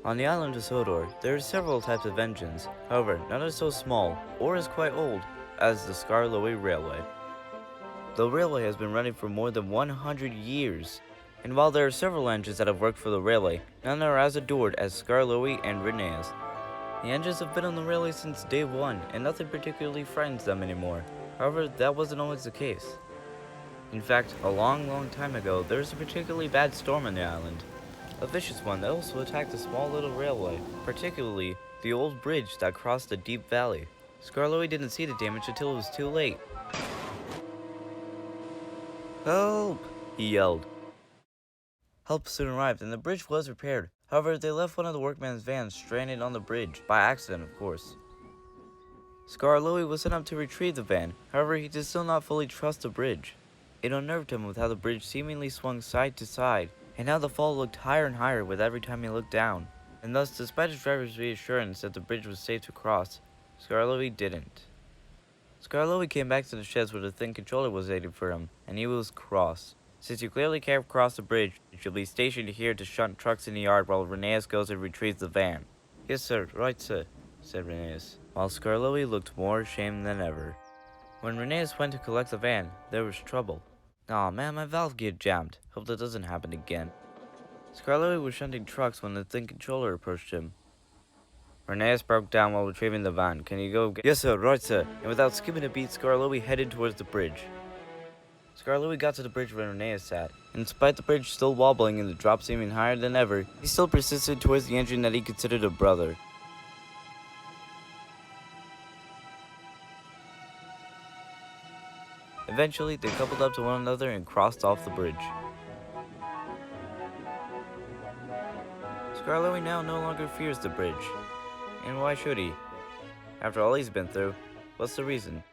On the island of Sodor, there are several types of engines. However, none are so small, or is quite old, as the Skarloey Railway. The railway has been running for more than 100 years, and while there are several engines that have worked for the railway, none are as adored as Skarloey and Renee's. The engines have been on the railway since day one, and nothing particularly frightens them anymore. However, that wasn't always the case. In fact, a long time ago, there was a particularly bad storm on the island. A vicious one that also attacked the small little railway, particularly the old bridge that crossed the deep valley. Skarloey didn't see the damage until it was too late. "Help!" he yelled. Help soon arrived, and the bridge was repaired. However, they left one of the workmen's vans stranded on the bridge, by accident of course. Skarloey was sent up to retrieve the van, however he did still not fully trust the bridge. It unnerved him with how the bridge seemingly swung side to side, and how the fall looked higher and higher with every time he looked down. And thus, despite his driver's reassurance that the bridge was safe to cross, Skarloey didn't. Skarloey came back to the sheds where the thin controller was waiting for him, and he was cross. "Since you clearly can't cross the bridge, you'll be stationed here to shunt trucks in the yard while Renee's goes and retrieves the van." "Yes, sir. Right, sir," said Renee's, while Skarloey looked more ashamed than ever. When Renee's went to collect the van, there was trouble. "Aw man, my valve gear jammed. Hope that doesn't happen again." Skarloey was shunting trucks when the thin controller approached him. "Renee's broke down while retrieving the van. Can you go get—" "Yes, sir. Right, sir." And without skipping a beat, Skarloey headed towards the bridge. Skarloey got to the bridge where Renee sat, and despite the bridge still wobbling and the drop seeming higher than ever, he still persisted towards the engine that he considered a brother. Eventually, they coupled up to one another and crossed off the bridge. Skarloey now no longer fears the bridge. And why should he? After all he's been through, what's the reason?